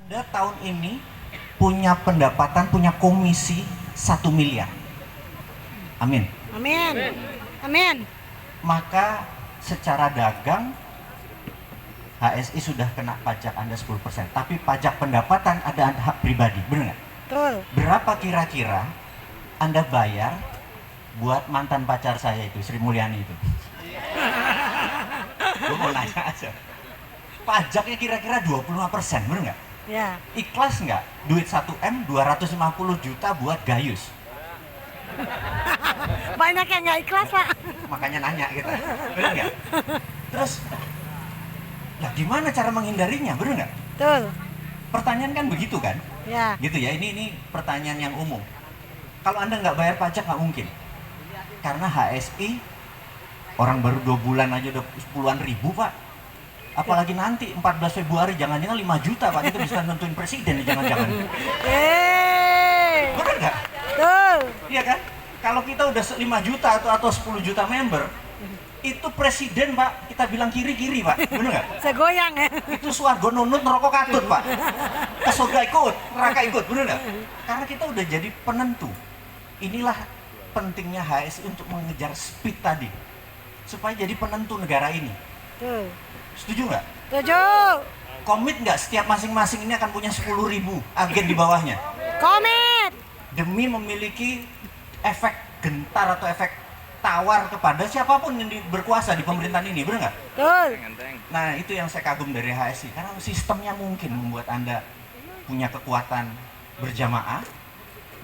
Anda tahun ini punya pendapatan, punya komisi 1 miliar. Amin. Amin. Amin. Maka secara dagang HSI sudah kena pajak Anda 10%. Tapi pajak pendapatan ada hak pribadi, benar nggak? Betul. Berapa kira-kira Anda bayar buat mantan pacar saya itu, Sri Mulyani itu? Gue mau nanya aja. Pajaknya kira-kira 25%, benar nggak? Ya. Ikhlas nggak? Duit 1M 250 juta buat Gayus. Banyak yang nggak ikhlas, Pak. Makanya nanya gitu. Benar nggak? Terus, lah gimana cara menghindarinya? Benar nggak? Betul. Pertanyaan kan begitu kan? Ya. Gitu ya, ini pertanyaan yang umum. Kalau Anda nggak bayar pajak nggak mungkin. Karena HSI, orang baru 2 bulan aja udah puluhan ribu, Pak. Apalagi nanti 14 Februari jangan-jangan 5 juta, Pak. Itu bisa nentuin presiden nih, jangan-jangan. Benar nggak? Betul. Iya kan? Kalau kita udah 5 juta atau 10 juta member, itu presiden, Pak. Kita bilang kiri-kiri, Pak. Benar nggak? Segoyang ya. Itu swarga nunut neraka katut, Pak. Ke surga ikut, neraka ikut, benar nggak? Karena kita udah jadi penentu. Inilah pentingnya HSI untuk mengejar speed tadi. Supaya jadi penentu negara ini. Betul. Setuju nggak? Setuju. Komit nggak setiap masing-masing ini akan punya 10.000 agen di bawahnya? Komit. Demi memiliki efek gentar atau efek tawar kepada siapapun yang berkuasa di pemerintahan ini, benar nggak? Betul. Nah, itu yang saya kagum dari HSI, karena sistemnya mungkin membuat Anda punya kekuatan berjamaah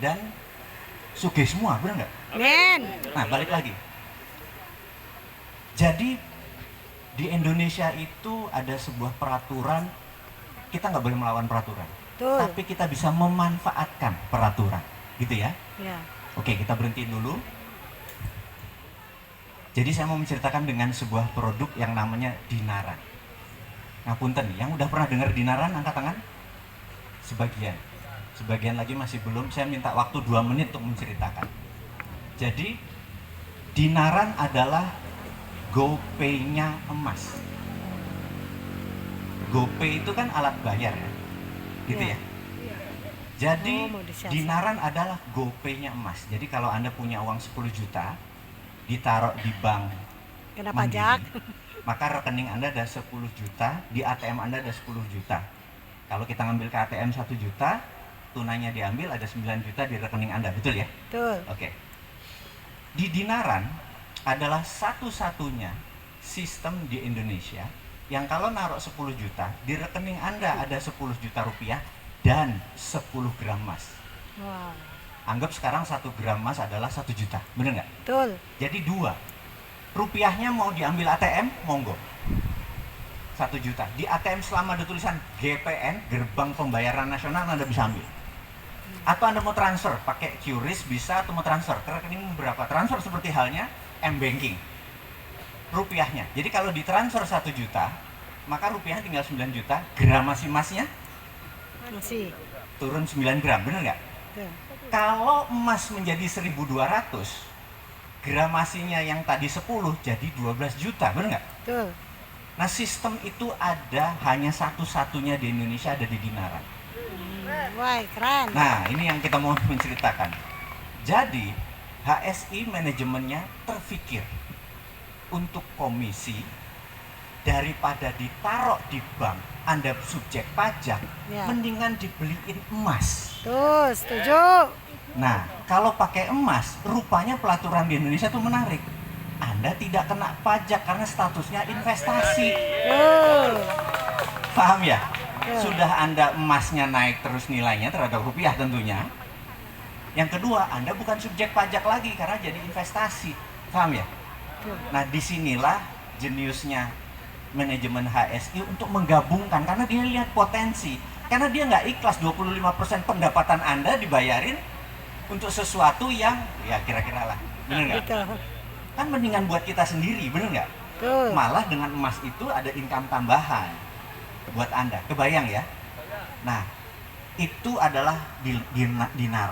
dan sugih semua, benar nggak? Amin. Nah, balik lagi. Jadi di Indonesia itu ada sebuah peraturan, kita nggak boleh melawan peraturan, Betul. tapi kita bisa memanfaatkan peraturan, gitu ya. Ya. Oke, kita berhenti dulu. Jadi saya mau menceritakan dengan sebuah produk yang namanya Dinaran. Nah, punten, yang udah pernah dengar Dinaran, angkat tangan? Sebagian lagi masih belum. Saya minta waktu 2 menit untuk menceritakan. Jadi Dinaran adalah GoPay-nya emas. GoPay itu kan alat bayar ya, gitu ya. Jadi Dinaran adalah GoPay-nya emas. Jadi kalau Anda punya uang 10 juta, ditaruh di bank Kena Mandiri, pajak. maka rekening Anda ada 10 juta, di ATM Anda ada 10 juta. Kalau kita ngambil ke ATM 1 juta, tunainya diambil, ada 9 juta di rekening Anda, betul ya? Betul. Oke. Di Dinaran adalah satu-satunya sistem di Indonesia yang kalau naruh 10 juta, di rekening Anda ada 10 juta rupiah dan 10 gram emas. Wow. Anggap sekarang 1 gram emas adalah 1 juta, bener nggak? Betul. Jadi 2. Rupiahnya mau diambil ATM, monggo. 1 juta. Di ATM selama ada tulisan GPN, Gerbang Pembayaran Nasional, Anda bisa ambil. Atau Anda mau transfer, pakai QRIS bisa, atau mau transfer ke rekening berapa? Transfer seperti halnya M-Banking. Rupiahnya. Jadi kalau ditransfer 1 juta, maka rupiahnya tinggal 9 juta, gramasi emasnya Masih. turun 9 gram, bener nggak? Betul. Kalau emas menjadi 1.200, gramasinya yang tadi 10 jadi 12 juta, bener nggak? Betul. Nah, sistem itu ada hanya satu-satunya di Indonesia, ada di Dinaran. Wah, keren. Nah, ini yang kita mau menceritakan. Jadi, HSI manajemennya terfikir untuk komisi daripada ditaruh di bank, Anda subjek pajak, Ya. mendingan dibeliin emas. Tuh, setuju. Nah, kalau pakai emas, rupanya pelaturan di Indonesia itu menarik. Anda tidak kena pajak karena statusnya investasi. Paham ya? Sudah Anda emasnya naik terus nilainya terhadap rupiah tentunya. Yang kedua, Anda bukan subjek pajak lagi karena jadi investasi. Paham ya? Nah, disinilah jeniusnya manajemen HSI untuk menggabungkan, karena dia lihat potensi. Karena dia nggak ikhlas 25% pendapatan Anda dibayarin untuk sesuatu yang ya kira-kira lah. Bener nggak? Betul. Kan mendingan buat kita sendiri, bener nggak? Betul. Malah dengan emas itu ada income tambahan buat Anda. Kebayang ya? Nah, itu adalah Dinaran.